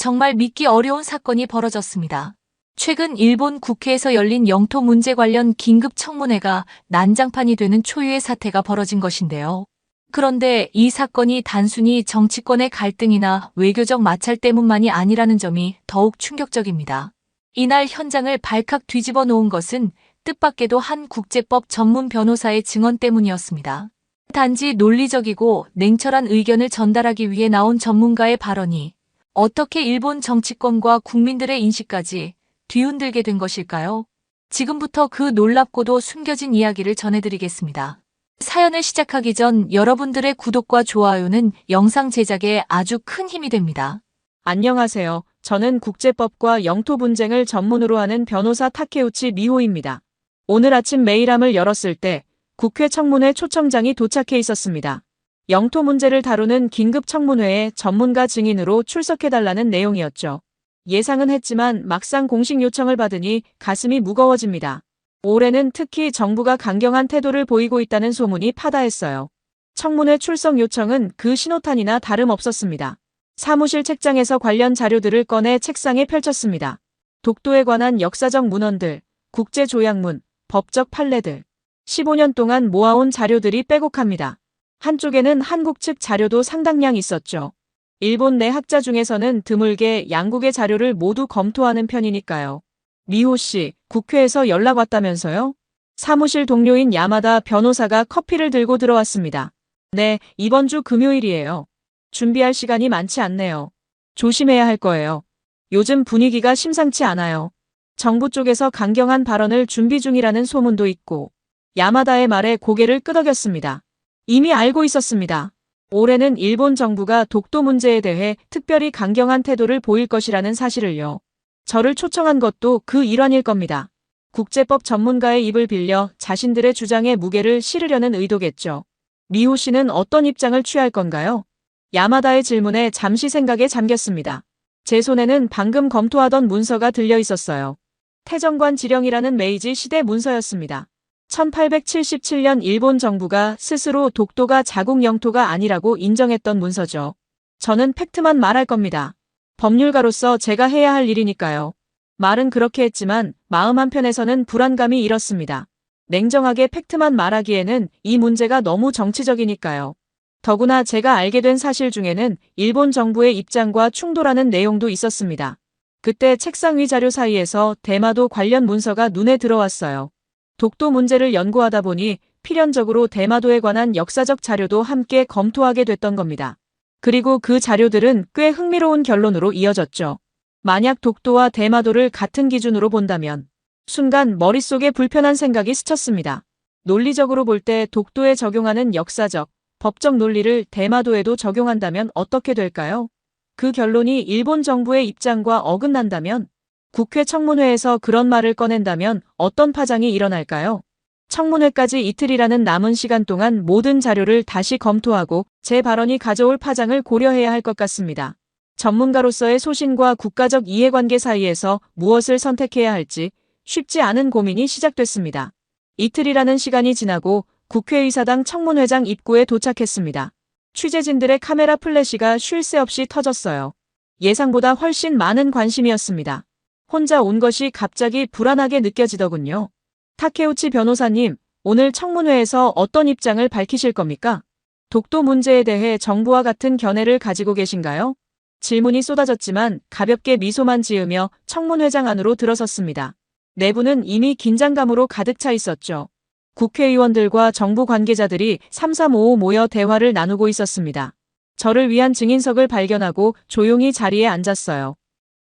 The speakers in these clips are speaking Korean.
정말 믿기 어려운 사건이 벌어졌습니다. 최근 일본 국회에서 열린 영토 문제 관련 긴급 청문회가 난장판이 되는 초유의 사태가 벌어진 것인데요. 그런데 이 사건이 단순히 정치권의 갈등이나 외교적 마찰 때문만이 아니라는 점이 더욱 충격적입니다. 이날 현장을 발칵 뒤집어 놓은 것은 뜻밖에도 한 국제법 전문 변호사의 증언 때문이었습니다. 단지 논리적이고 냉철한 의견을 전달하기 위해 나온 전문가의 발언이 어떻게 일본 정치권과 국민들의 인식까지 뒤흔들게 된 것일까요? 지금부터 그 놀랍고도 숨겨진 이야기를 전해드리겠습니다. 사연을 시작하기 전 여러분들의 구독과 좋아요는 영상 제작에 아주 큰 힘이 됩니다. 안녕하세요. 저는 국제법과 영토 분쟁을 전문으로 하는 변호사 타케우치 미호입니다. 오늘 아침 메일함을 열었을 때 국회 청문회 초청장이 도착해 있었습니다. 영토 문제를 다루는 긴급 청문회에 전문가 증인으로 출석해달라는 내용이었죠. 예상은 했지만 막상 공식 요청을 받으니 가슴이 무거워집니다. 올해는 특히 정부가 강경한 태도를 보이고 있다는 소문이 파다했어요. 청문회 출석 요청은 그 신호탄이나 다름없었습니다. 사무실 책장에서 관련 자료들을 꺼내 책상에 펼쳤습니다. 독도에 관한 역사적 문헌들, 국제조약문, 법적 판례들. 15년 동안 모아온 자료들이 빼곡합니다. 한쪽에는 한국 측 자료도 상당량 있었죠. 일본 내 학자 중에서는 드물게 양국의 자료를 모두 검토하는 편이니까요. 미호 씨, 국회에서 연락 왔다면서요? 사무실 동료인 야마다 변호사가 커피를 들고 들어왔습니다. 네, 이번 주 금요일이에요. 준비할 시간이 많지 않네요. 조심해야 할 거예요. 요즘 분위기가 심상치 않아요. 정부 쪽에서 강경한 발언을 준비 중이라는 소문도 있고. 야마다의 말에 고개를 끄덕였습니다. 이미 알고 있었습니다. 올해는 일본 정부가 독도 문제에 대해 특별히 강경한 태도를 보일 것이라는 사실을요. 저를 초청한 것도 그 일환일 겁니다. 국제법 전문가의 입을 빌려 자신들의 주장에 무게를 실으려는 의도겠죠. 미호 씨는 어떤 입장을 취할 건가요? 야마다의 질문에 잠시 생각에 잠겼습니다. 제 손에는 방금 검토하던 문서가 들려 있었어요. 태정관 지령이라는 메이지 시대 문서였습니다. 1877년 일본 정부가 스스로 독도가 자국 영토가 아니라고 인정했던 문서죠. 저는 팩트만 말할 겁니다. 법률가로서 제가 해야 할 일이니까요. 말은 그렇게 했지만 마음 한편에서는 불안감이 일었습니다. 냉정하게 팩트만 말하기에는 이 문제가 너무 정치적이니까요. 더구나 제가 알게 된 사실 중에는 일본 정부의 입장과 충돌하는 내용도 있었습니다. 그때 책상 위 자료 사이에서 대마도 관련 문서가 눈에 들어왔어요. 독도 문제를 연구하다 보니 필연적으로 대마도에 관한 역사적 자료도 함께 검토하게 됐던 겁니다. 그리고 그 자료들은 꽤 흥미로운 결론으로 이어졌죠. 만약 독도와 대마도를 같은 기준으로 본다면 순간 머릿속에 불편한 생각이 스쳤습니다. 논리적으로 볼 때 독도에 적용하는 역사적, 법적 논리를 대마도에도 적용한다면 어떻게 될까요? 그 결론이 일본 정부의 입장과 어긋난다면? 국회 청문회에서 그런 말을 꺼낸다면 어떤 파장이 일어날까요? 청문회까지 이틀이라는 남은 시간 동안 모든 자료를 다시 검토하고 제 발언이 가져올 파장을 고려해야 할 것 같습니다. 전문가로서의 소신과 국가적 이해관계 사이에서 무엇을 선택해야 할지 쉽지 않은 고민이 시작됐습니다. 이틀이라는 시간이 지나고 국회의사당 청문회장 입구에 도착했습니다. 취재진들의 카메라 플래시가 쉴 새 없이 터졌어요. 예상보다 훨씬 많은 관심이었습니다. 혼자 온 것이 갑자기 불안하게 느껴지더군요. 타케우치 변호사님, 오늘 청문회에서 어떤 입장을 밝히실 겁니까? 독도 문제에 대해 정부와 같은 견해를 가지고 계신가요? 질문이 쏟아졌지만 가볍게 미소만 지으며 청문회장 안으로 들어섰습니다. 내부는 이미 긴장감으로 가득 차 있었죠. 국회의원들과 정부 관계자들이 삼삼오오 모여 대화를 나누고 있었습니다. 저를 위한 증인석을 발견하고 조용히 자리에 앉았어요.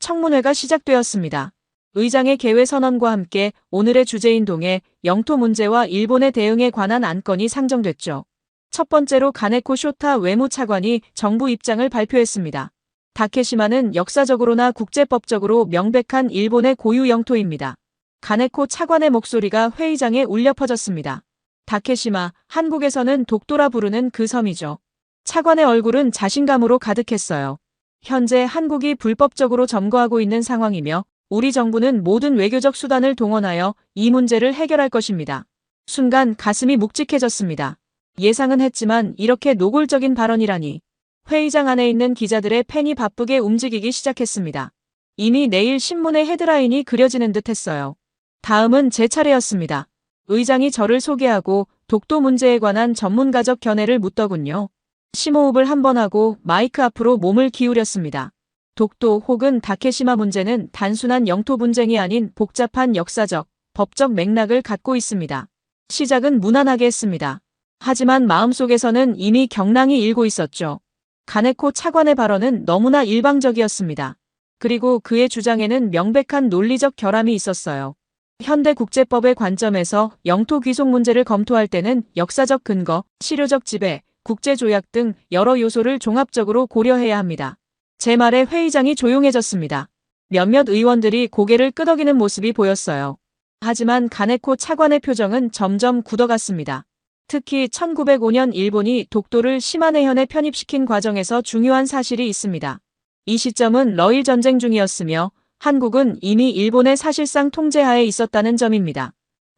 청문회가 시작되었습니다. 의장의 개회 선언과 함께 오늘의 주제인 동해 영토 문제와 일본의 대응에 관한 안건이 상정됐죠. 첫 번째로 가네코 쇼타 외무차관이 정부 입장을 발표했습니다. 다케시마는 역사적으로나 국제법적으로 명백한 일본의 고유 영토입니다. 가네코 차관의 목소리가 회의장에 울려 퍼졌습니다. 다케시마, 한국에서는 독도라 부르는 그 섬이죠. 차관의 얼굴은 자신감으로 가득했어요. 현재 한국이 불법적으로 점거하고 있는 상황이며 우리 정부는 모든 외교적 수단을 동원하여 이 문제를 해결할 것입니다. 순간 가슴이 묵직해졌습니다. 예상은 했지만 이렇게 노골적인 발언이라니. 회의장 안에 있는 기자들의 펜이 바쁘게 움직이기 시작했습니다. 이미 내일 신문의 헤드라인이 그려지는 듯 했어요. 다음은 제 차례였습니다. 의장이 저를 소개하고 독도 문제에 관한 전문가적 견해를 묻더군요. 심호흡을 한번 하고 마이크 앞으로 몸을 기울였습니다. 독도 혹은 다케시마 문제는 단순한 영토 분쟁이 아닌 복잡한 역사적, 법적 맥락을 갖고 있습니다. 시작은 무난하게 했습니다. 하지만 마음속에서는 이미 경랑이 일고 있었죠. 가네코 차관의 발언은 너무나 일방적이었습니다. 그리고 그의 주장에는 명백한 논리적 결함이 있었어요. 현대국제법의 관점에서 영토 귀속 문제를 검토할 때는 역사적 근거, 실효적 지배, 국제조약 등 여러 요소를 종합적으로 고려해야 합니다. 제 말에 회의장이 조용해졌습니다. 몇몇 의원들이 고개를 끄덕이는 모습이 보였어요. 하지만 가네코 차관의 표정은 점점 굳어갔습니다. 특히 1905년 일본이 독도를 시마네현에 편입시킨 과정에서 중요한 사실이 있습니다. 이 시점은 러일 전쟁 중이었으며 한국은 이미 일본의 사실상 통제하에 있었다는 점입니다.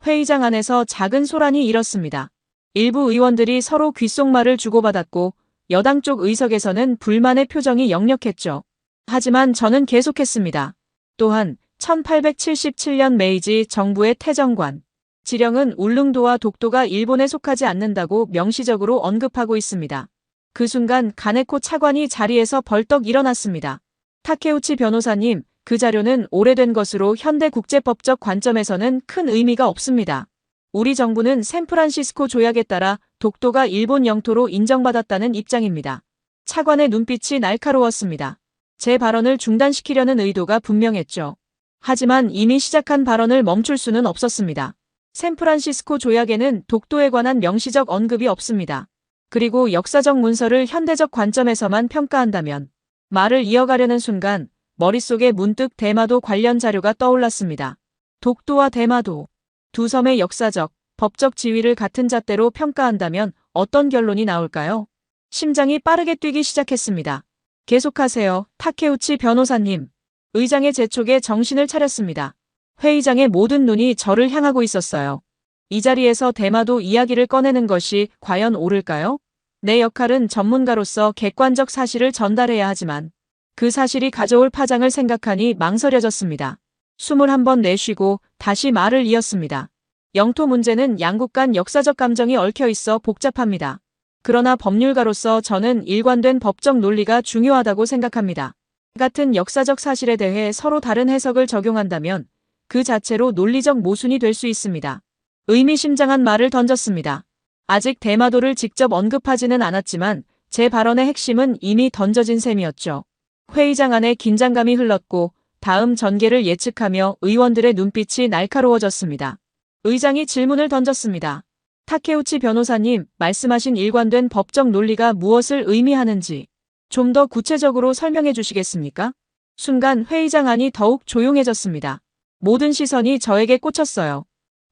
회의장 안에서 작은 소란이 일었습니다. 일부 의원들이 서로 귓속말을 주고받았고 여당 쪽 의석에서는 불만의 표정이 역력했죠. 하지만 저는 계속했습니다. 또한 1877년 메이지 정부의 태정관, 지령은 울릉도와 독도가 일본에 속하지 않는다고 명시적으로 언급하고 있습니다. 그 순간 가네코 차관이 자리에서 벌떡 일어났습니다. 타케우치 변호사님, 그 자료는 오래된 것으로 현대국제법적 관점에서는 큰 의미가 없습니다. 우리 정부는 샌프란시스코 조약에 따라 독도가 일본 영토로 인정받았다는 입장입니다. 차관의 눈빛이 날카로웠습니다. 제 발언을 중단시키려는 의도가 분명했죠. 하지만 이미 시작한 발언을 멈출 수는 없었습니다. 샌프란시스코 조약에는 독도에 관한 명시적 언급이 없습니다. 그리고 역사적 문서를 현대적 관점에서만 평가한다면 말을 이어가려는 순간 머릿속에 문득 대마도 관련 자료가 떠올랐습니다. 독도와 대마도, 두 섬의 역사적, 법적 지위를 같은 잣대로 평가한다면 어떤 결론이 나올까요? 심장이 빠르게 뛰기 시작했습니다. 계속하세요, 타케우치 변호사님. 의장의 재촉에 정신을 차렸습니다. 회의장의 모든 눈이 저를 향하고 있었어요. 이 자리에서 대마도 이야기를 꺼내는 것이 과연 옳을까요? 내 역할은 전문가로서 객관적 사실을 전달해야 하지만 그 사실이 가져올 파장을 생각하니 망설여졌습니다. 숨을 한번 내쉬고 다시 말을 이었습니다. 영토 문제는 양국 간 역사적 감정이 얽혀 있어 복잡합니다. 그러나 법률가로서 저는 일관된 법적 논리가 중요하다고 생각합니다. 같은 역사적 사실에 대해 서로 다른 해석을 적용한다면 그 자체로 논리적 모순이 될 수 있습니다. 의미심장한 말을 던졌습니다. 아직 대마도를 직접 언급하지는 않았지만 제 발언의 핵심은 이미 던져진 셈이었죠. 회의장 안에 긴장감이 흘렀고 다음 전개를 예측하며 의원들의 눈빛이 날카로워졌습니다. 의장이 질문을 던졌습니다. 타케우치 변호사님, 말씀하신 일관된 법적 논리가 무엇을 의미하는지 좀 더 구체적으로 설명해 주시겠습니까? 순간 회의장 안이 더욱 조용해졌습니다. 모든 시선이 저에게 꽂혔어요.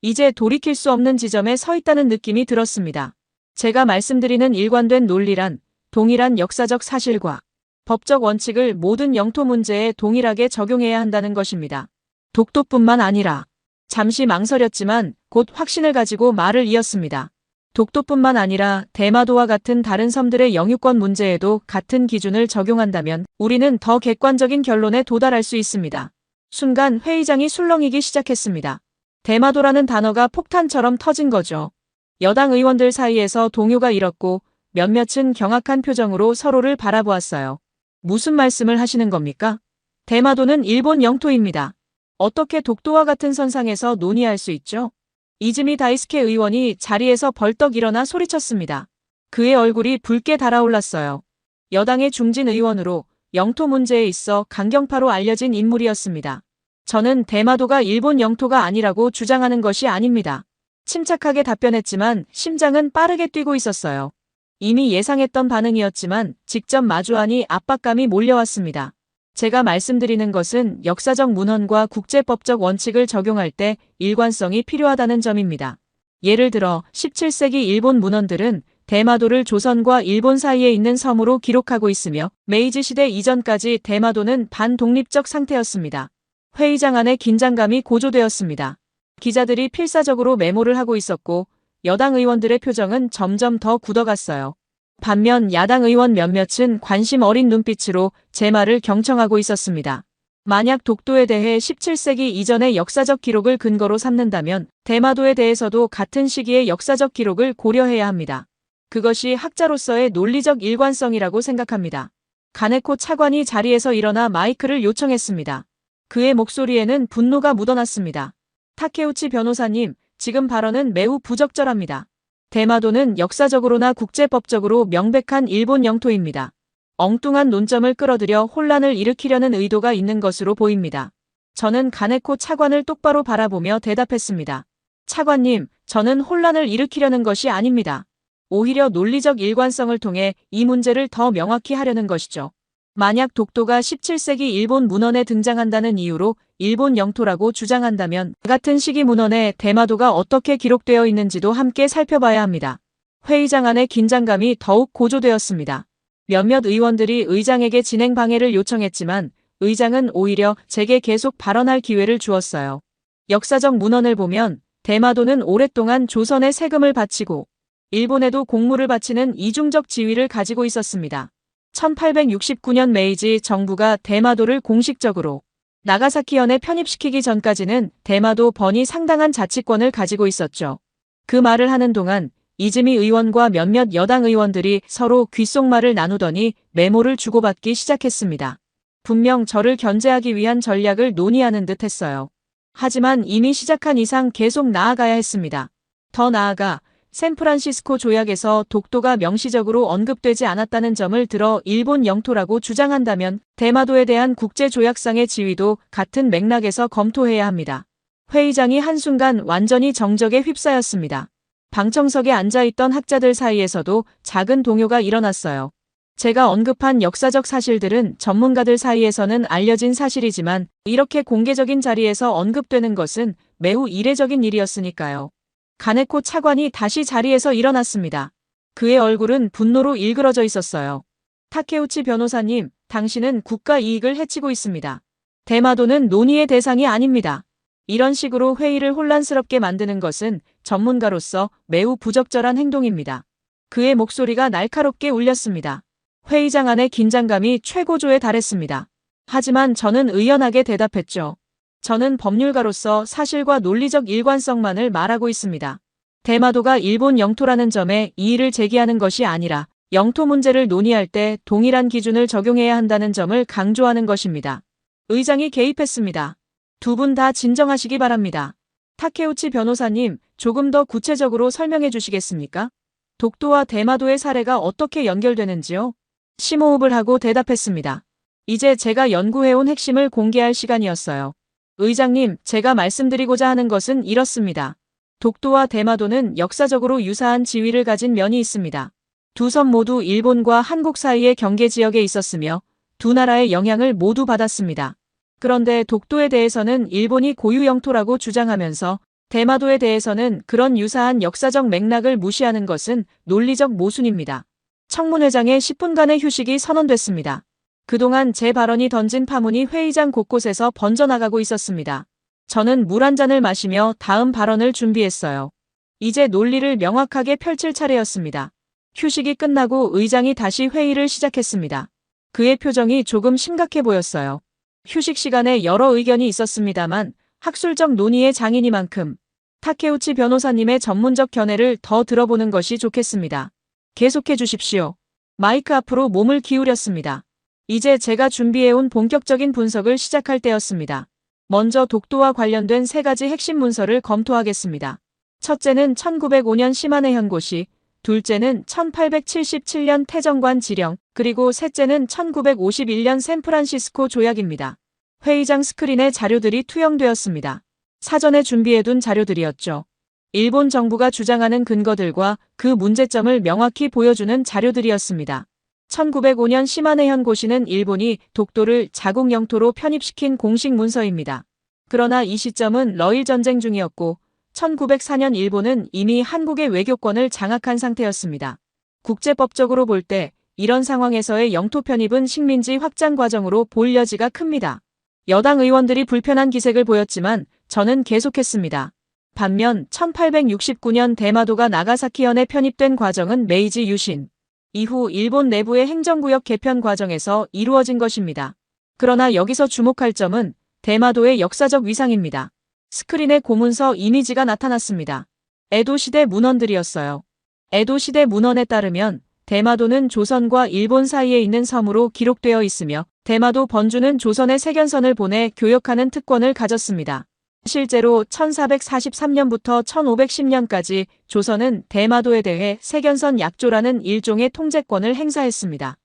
이제 돌이킬 수 없는 지점에 서 있다는 느낌이 들었습니다. 제가 말씀드리는 일관된 논리란 동일한 역사적 사실과 법적 원칙을 모든 영토 문제에 동일하게 적용해야 한다는 것입니다. 독도뿐만 아니라 잠시 망설였지만 곧 확신을 가지고 말을 이었습니다. 독도뿐만 아니라 대마도와 같은 다른 섬들의 영유권 문제에도 같은 기준을 적용한다면 우리는 더 객관적인 결론에 도달할 수 있습니다. 순간 회의장이 술렁이기 시작했습니다. 대마도라는 단어가 폭탄처럼 터진 거죠. 여당 의원들 사이에서 동요가 일었고 몇몇은 경악한 표정으로 서로를 바라보았어요. 무슨 말씀을 하시는 겁니까? 대마도는 일본 영토입니다. 어떻게 독도와 같은 선상에서 논의할 수 있죠? 이즈미 다이스케 의원이 자리에서 벌떡 일어나 소리쳤습니다. 그의 얼굴이 붉게 달아올랐어요. 여당의 중진 의원으로 영토 문제에 있어 강경파로 알려진 인물이었습니다. 저는 대마도가 일본 영토가 아니라고 주장하는 것이 아닙니다. 침착하게 답변했지만 심장은 빠르게 뛰고 있었어요. 이미 예상했던 반응이었지만 직접 마주하니 압박감이 몰려왔습니다. 제가 말씀드리는 것은 역사적 문헌과 국제법적 원칙을 적용할 때 일관성이 필요하다는 점입니다. 예를 들어 17세기 일본 문헌들은 대마도를 조선과 일본 사이에 있는 섬으로 기록하고 있으며 메이지 시대 이전까지 대마도는 반독립적 상태였습니다. 회의장 안에 긴장감이 고조되었습니다. 기자들이 필사적으로 메모를 하고 있었고 여당 의원들의 표정은 점점 더 굳어갔어요. 반면 야당 의원 몇몇은 관심 어린 눈빛으로 제 말을 경청하고 있었습니다. 만약 독도에 대해 17세기 이전의 역사적 기록을 근거로 삼는다면 대마도에 대해서도 같은 시기의 역사적 기록을 고려해야 합니다. 그것이 학자로서의 논리적 일관성이라고 생각합니다. 가네코 차관이 자리에서 일어나 마이크를 요청했습니다. 그의 목소리에는 분노가 묻어났습니다. 타케우치 변호사님, 지금 발언은 매우 부적절합니다. 대마도는 역사적으로나 국제법적으로 명백한 일본 영토입니다. 엉뚱한 논점을 끌어들여 혼란을 일으키려는 의도가 있는 것으로 보입니다. 저는 가네코 차관을 똑바로 바라보며 대답했습니다. 차관님, 저는 혼란을 일으키려는 것이 아닙니다. 오히려 논리적 일관성을 통해 이 문제를 더 명확히 하려는 것이죠. 만약 독도가 17세기 일본 문헌에 등장한다는 이유로 일본 영토라고 주장한다면 같은 시기 문헌에 대마도가 어떻게 기록되어 있는지도 함께 살펴봐야 합니다. 회의장 안의 긴장감이 더욱 고조되었습니다. 몇몇 의원들이 의장에게 진행 방해를 요청했지만 의장은 오히려 제게 계속 발언할 기회를 주었어요. 역사적 문헌을 보면 대마도는 오랫동안 조선에 세금을 바치고 일본에도 공물을 바치는 이중적 지위를 가지고 있었습니다. 1869년 메이지 정부가 대마도를 공식적으로 나가사키현에 편입시키기 전까지는 대마도 번이 상당한 자치권을 가지고 있었죠. 그 말을 하는 동안 이즈미 의원과 몇몇 여당 의원들이 서로 귓속말을 나누더니 메모를 주고받기 시작했습니다. 분명 저를 견제하기 위한 전략을 논의하는 듯 했어요. 하지만 이미 시작한 이상 계속 나아가야 했습니다. 더 나아가 샌프란시스코 조약에서 독도가 명시적으로 언급되지 않았다는 점을 들어 일본 영토라고 주장한다면 대마도에 대한 국제조약상의 지위도 같은 맥락에서 검토해야 합니다. 회의장이 한순간 완전히 정적에 휩싸였습니다. 방청석에 앉아있던 학자들 사이에서도 작은 동요가 일어났어요. 제가 언급한 역사적 사실들은 전문가들 사이에서는 알려진 사실이지만 이렇게 공개적인 자리에서 언급되는 것은 매우 이례적인 일이었으니까요. 가네코 차관이 다시 자리에서 일어났습니다. 그의 얼굴은 분노로 일그러져 있었어요. 타케우치 변호사님, 당신은 국가 이익을 해치고 있습니다. 대마도는 논의의 대상이 아닙니다. 이런 식으로 회의를 혼란스럽게 만드는 것은 전문가로서 매우 부적절한 행동입니다. 그의 목소리가 날카롭게 울렸습니다. 회의장 안의 긴장감이 최고조에 달했습니다. 하지만 저는 의연하게 대답했죠. 저는 법률가로서 사실과 논리적 일관성만을 말하고 있습니다. 대마도가 일본 영토라는 점에 이의를 제기하는 것이 아니라 영토 문제를 논의할 때 동일한 기준을 적용해야 한다는 점을 강조하는 것입니다. 의장이 개입했습니다. 두 분 다 진정하시기 바랍니다. 타케우치 변호사님, 조금 더 구체적으로 설명해 주시겠습니까? 독도와 대마도의 사례가 어떻게 연결되는지요? 심호흡을 하고 대답했습니다. 이제 제가 연구해온 핵심을 공개할 시간이었어요. 의장님, 제가 말씀드리고자 하는 것은 이렇습니다. 독도와 대마도는 역사적으로 유사한 지위를 가진 면이 있습니다. 두 섬 모두 일본과 한국 사이의 경계 지역에 있었으며 두 나라의 영향을 모두 받았습니다. 그런데 독도에 대해서는 일본이 고유 영토라고 주장하면서 대마도에 대해서는 그런 유사한 역사적 맥락을 무시하는 것은 논리적 모순입니다. 청문회장의 10분간의 휴식이 선언됐습니다. 그동안 제 발언이 던진 파문이 회의장 곳곳에서 번져나가고 있었습니다. 저는 물 한 잔을 마시며 다음 발언을 준비했어요. 이제 논리를 명확하게 펼칠 차례였습니다. 휴식이 끝나고 의장이 다시 회의를 시작했습니다. 그의 표정이 조금 심각해 보였어요. 휴식 시간에 여러 의견이 있었습니다만 학술적 논의의 장이니만큼 타케우치 변호사님의 전문적 견해를 더 들어보는 것이 좋겠습니다. 계속해 주십시오. 마이크 앞으로 몸을 기울였습니다. 이제 제가 준비해온 본격적인 분석을 시작할 때였습니다. 먼저 독도와 관련된 세 가지 핵심 문서를 검토하겠습니다. 첫째는 1905년 시마네 현고시, 둘째는 1877년 태정관 지령, 그리고 셋째는 1951년 샌프란시스코 조약입니다. 회의장 스크린에 자료들이 투영되었습니다. 사전에 준비해둔 자료들이었죠. 일본 정부가 주장하는 근거들과 그 문제점을 명확히 보여주는 자료들이었습니다. 1905년 시마네 현고시는 일본이 독도를 자국 영토로 편입시킨 공식 문서입니다. 그러나 이 시점은 러일 전쟁 중이었고 1904년 일본은 이미 한국의 외교권을 장악한 상태였습니다. 국제법적으로 볼 때 이런 상황에서의 영토 편입은 식민지 확장 과정으로 볼 여지가 큽니다. 여당 의원들이 불편한 기색을 보였지만 저는 계속했습니다. 반면 1869년 대마도가 나가사키현에 편입된 과정은 메이지 유신, 이후 일본 내부의 행정구역 개편 과정에서 이루어진 것입니다. 그러나 여기서 주목할 점은 대마도의 역사적 위상입니다. 스크린에 고문서 이미지가 나타났습니다. 에도시대 문헌들이었어요. 에도시대 문헌에 따르면 대마도는 조선과 일본 사이에 있는 섬으로 기록되어 있으며 대마도 번주는 조선에 세견선을 보내 교역하는 특권을 가졌습니다. 실제로 1443년부터 1510년까지 조선은 대마도에 대해 세견선 약조라는 일종의 통제권을 행사했습니다.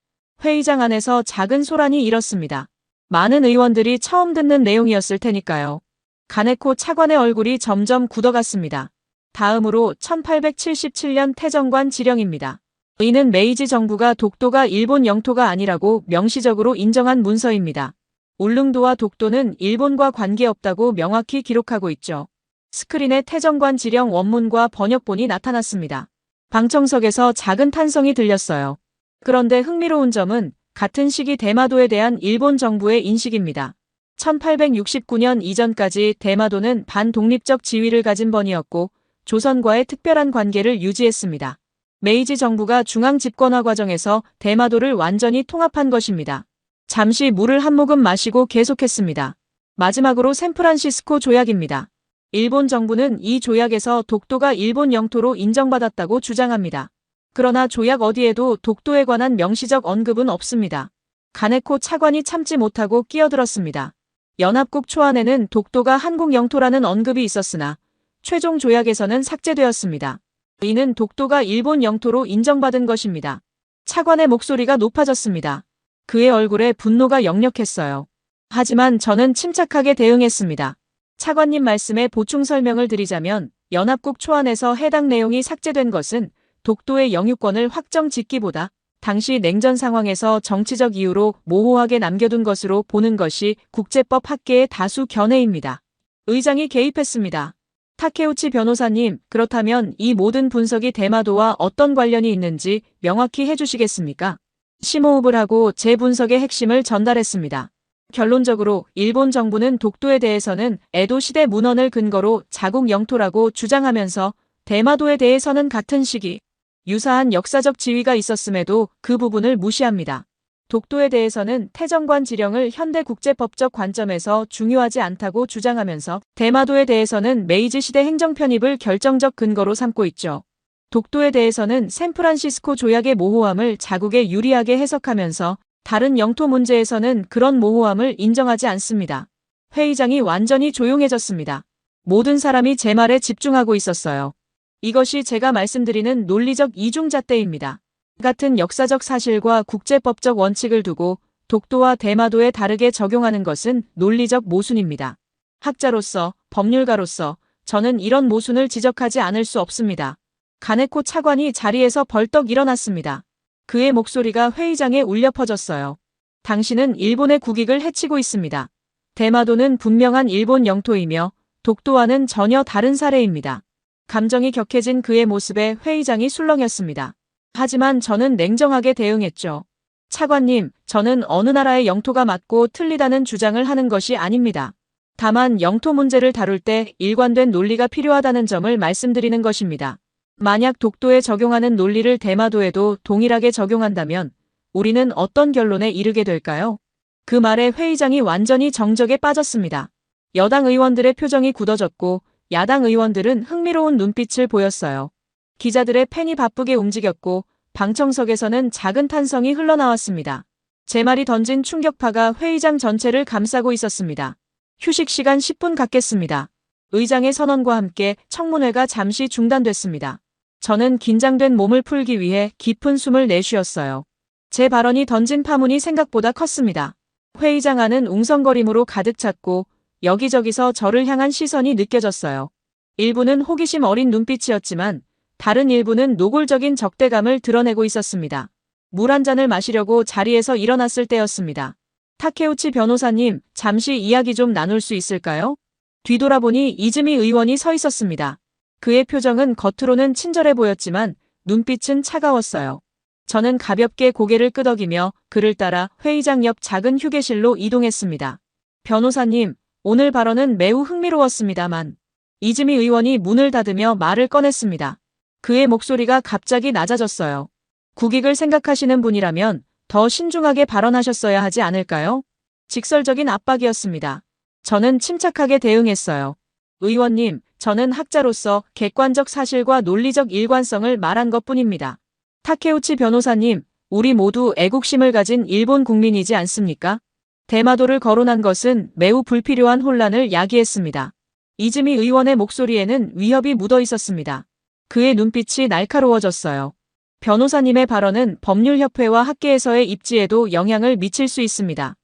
회의장 안에서 작은 소란이 일었습니다. 많은 의원들이 처음 듣는 내용이었을 테니까요. 가네코 차관의 얼굴이 점점 굳어갔습니다. 다음으로 1877년 태정관 지령입니다. 이는 메이지 정부가 독도가 일본 영토가 아니라고 명시적으로 인정한 문서입니다. 울릉도와 독도는 일본과 관계없다고 명확히 기록하고 있죠. 스크린에 태정관 지령 원문과 번역본이 나타났습니다. 방청석에서 작은 탄성이 들렸어요. 그런데 흥미로운 점은 같은 시기 대마도에 대한 일본 정부의 인식입니다. 1869년 이전까지 대마도는 반독립적 지위를 가진 번이었고 조선과의 특별한 관계를 유지했습니다. 메이지 정부가 중앙 집권화 과정에서 대마도를 완전히 통합한 것입니다. 잠시 물을 한 모금 마시고 계속했습니다. 마지막으로 샌프란시스코 조약입니다. 일본 정부는 이 조약에서 독도가 일본 영토로 인정받았다고 주장합니다. 그러나 조약 어디에도 독도에 관한 명시적 언급은 없습니다. 가네코 차관이 참지 못하고 끼어들었습니다. 연합국 초안에는 독도가 한국 영토라는 언급이 있었으나 최종 조약에서는 삭제되었습니다. 이는 독도가 일본 영토로 인정받은 것입니다. 차관의 목소리가 높아졌습니다. 그의 얼굴에 분노가 역력했어요. 하지만 저는 침착하게 대응했습니다. 차관님 말씀에 보충 설명을 드리자면 연합국 초안에서 해당 내용이 삭제된 것은 독도의 영유권을 확정 짓기보다 당시 냉전 상황에서 정치적 이유로 모호하게 남겨둔 것으로 보는 것이 국제법 학계의 다수 견해입니다. 의장이 개입했습니다. 타케우치 변호사님, 그렇다면 이 모든 분석이 대마도와 어떤 관련이 있는지 명확히 해주시겠습니까? 심호흡을 하고 제 분석의 핵심을 전달했습니다. 결론적으로 일본 정부는 독도에 대해서는 에도 시대 문헌을 근거로 자국 영토라고 주장하면서 대마도에 대해서는 같은 시기, 유사한 역사적 지위가 있었음에도 그 부분을 무시합니다. 독도에 대해서는 태정관 지령을 현대국제법적 관점에서 중요하지 않다고 주장하면서 대마도에 대해서는 메이지 시대 행정 편입을 결정적 근거로 삼고 있죠. 독도에 대해서는 샌프란시스코 조약의 모호함을 자국에 유리하게 해석하면서 다른 영토 문제에서는 그런 모호함을 인정하지 않습니다. 회의장이 완전히 조용해졌습니다. 모든 사람이 제 말에 집중하고 있었어요. 이것이 제가 말씀드리는 논리적 이중잣대입니다. 같은 역사적 사실과 국제법적 원칙을 두고 독도와 대마도에 다르게 적용하는 것은 논리적 모순입니다. 학자로서, 법률가로서 저는 이런 모순을 지적하지 않을 수 없습니다. 가네코 차관이 자리에서 벌떡 일어났습니다. 그의 목소리가 회의장에 울려 퍼졌어요. 당신은 일본의 국익을 해치고 있습니다. 대마도는 분명한 일본 영토이며 독도와는 전혀 다른 사례입니다. 감정이 격해진 그의 모습에 회의장이 술렁였습니다. 하지만 저는 냉정하게 대응했죠. 차관님, 저는 어느 나라의 영토가 맞고 틀리다는 주장을 하는 것이 아닙니다. 다만 영토 문제를 다룰 때 일관된 논리가 필요하다는 점을 말씀드리는 것입니다. 만약 독도에 적용하는 논리를 대마도에도 동일하게 적용한다면 우리는 어떤 결론에 이르게 될까요? 그 말에 회의장이 완전히 정적에 빠졌습니다. 여당 의원들의 표정이 굳어졌고 야당 의원들은 흥미로운 눈빛을 보였어요. 기자들의 펜이 바쁘게 움직였고 방청석에서는 작은 탄성이 흘러나왔습니다. 제 말이 던진 충격파가 회의장 전체를 감싸고 있었습니다. 휴식 시간 10분 갖겠습니다. 의장의 선언과 함께 청문회가 잠시 중단됐습니다. 저는 긴장된 몸을 풀기 위해 깊은 숨을 내쉬었어요. 제 발언이 던진 파문이 생각보다 컸습니다. 회의장 안은 웅성거림으로 가득 찼고 여기저기서 저를 향한 시선이 느껴졌어요. 일부는 호기심 어린 눈빛이었지만 다른 일부는 노골적인 적대감을 드러내고 있었습니다. 물 한 잔을 마시려고 자리에서 일어났을 때였습니다. 타케우치 변호사님, 잠시 이야기 좀 나눌 수 있을까요? 뒤돌아보니 이즈미 의원이 서 있었습니다. 그의 표정은 겉으로는 친절해 보였지만 눈빛은 차가웠어요. 저는 가볍게 고개를 끄덕이며 그를 따라 회의장 옆 작은 휴게실로 이동했습니다. 변호사님, 오늘 발언은 매우 흥미로웠습니다만. 이즈미 의원이 문을 닫으며 말을 꺼냈습니다. 그의 목소리가 갑자기 낮아졌어요. 국익을 생각하시는 분이라면 더 신중하게 발언하셨어야 하지 않을까요? 직설적인 압박이었습니다. 저는 침착하게 대응했어요. 의원님, 저는 학자로서 객관적 사실과 논리적 일관성을 말한 것뿐입니다. 타케우치 변호사님, 우리 모두 애국심을 가진 일본 국민이지 않습니까? 대마도를 거론한 것은 매우 불필요한 혼란을 야기했습니다. 이즈미 의원의 목소리에는 위협이 묻어 있었습니다. 그의 눈빛이 날카로워졌어요. 변호사님의 발언은 법률협회와 학계에서의 입지에도 영향을 미칠 수 있습니다.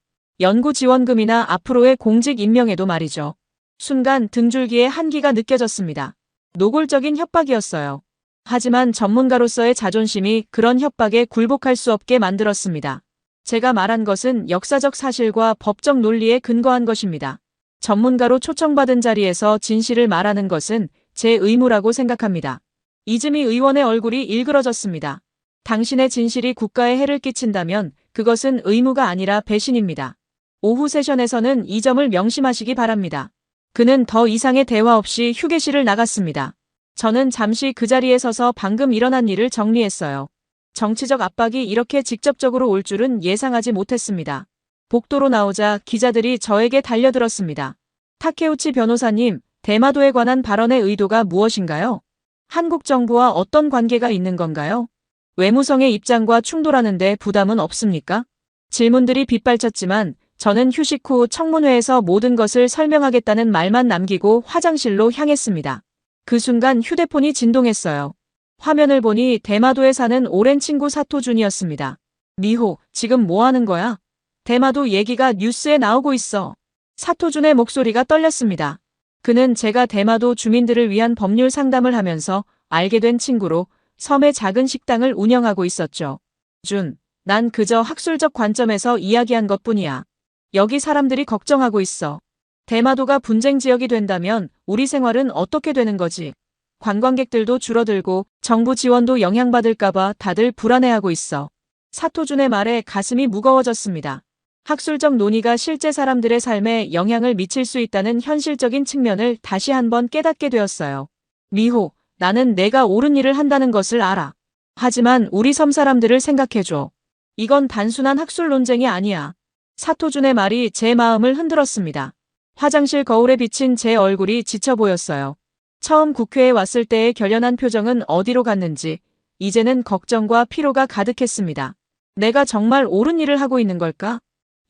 연구 지원금이나 앞으로의 공직 임명에도 말이죠. 순간 등줄기에 한기가 느껴졌습니다. 노골적인 협박이었어요. 하지만 전문가로서의 자존심이 그런 협박에 굴복할 수 없게 만들었습니다. 제가 말한 것은 역사적 사실과 법적 논리에 근거한 것입니다. 전문가로 초청받은 자리에서 진실을 말하는 것은 제 의무라고 생각합니다. 이즈미 의원의 얼굴이 일그러졌습니다. 당신의 진실이 국가에 해를 끼친다면 그것은 의무가 아니라 배신입니다. 오후 세션에서는 이 점을 명심하시기 바랍니다. 그는 더 이상의 대화 없이 휴게실을 나갔습니다. 저는 잠시 그 자리에 서서 방금 일어난 일을 정리했어요. 정치적 압박이 이렇게 직접적으로 올 줄은 예상하지 못했습니다. 복도로 나오자 기자들이 저에게 달려들었습니다. 타케우치 변호사님, 대마도에 관한 발언의 의도가 무엇인가요? 한국 정부와 어떤 관계가 있는 건가요? 외무성의 입장과 충돌하는데 부담은 없습니까? 질문들이 빗발쳤지만 저는 휴식 후 청문회에서 모든 것을 설명하겠다는 말만 남기고 화장실로 향했습니다. 그 순간 휴대폰이 진동했어요. 화면을 보니 대마도에 사는 오랜 친구 사토준이었습니다. 미호, 지금 뭐 하는 거야? 대마도 얘기가 뉴스에 나오고 있어. 사토준의 목소리가 떨렸습니다. 그는 제가 대마도 주민들을 위한 법률 상담을 하면서 알게 된 친구로 섬의 작은 식당을 운영하고 있었죠. 준, 난 그저 학술적 관점에서 이야기한 것뿐이야. 여기 사람들이 걱정하고 있어. 대마도가 분쟁 지역이 된다면 우리 생활은 어떻게 되는 거지? 관광객들도 줄어들고 정부 지원도 영향받을까봐 다들 불안해하고 있어. 사토준의 말에 가슴이 무거워졌습니다. 학술적 논의가 실제 사람들의 삶에 영향을 미칠 수 있다는 현실적인 측면을 다시 한번 깨닫게 되었어요. 미호, 나는 내가 옳은 일을 한다는 것을 알아. 하지만 우리 섬 사람들을 생각해줘. 이건 단순한 학술 논쟁이 아니야. 사토준의 말이 제 마음을 흔들었습니다. 화장실 거울에 비친 제 얼굴이 지쳐 보였어요. 처음 국회에 왔을 때의 결연한 표정은 어디로 갔는지 이제는 걱정과 피로가 가득했습니다. 내가 정말 옳은 일을 하고 있는 걸까?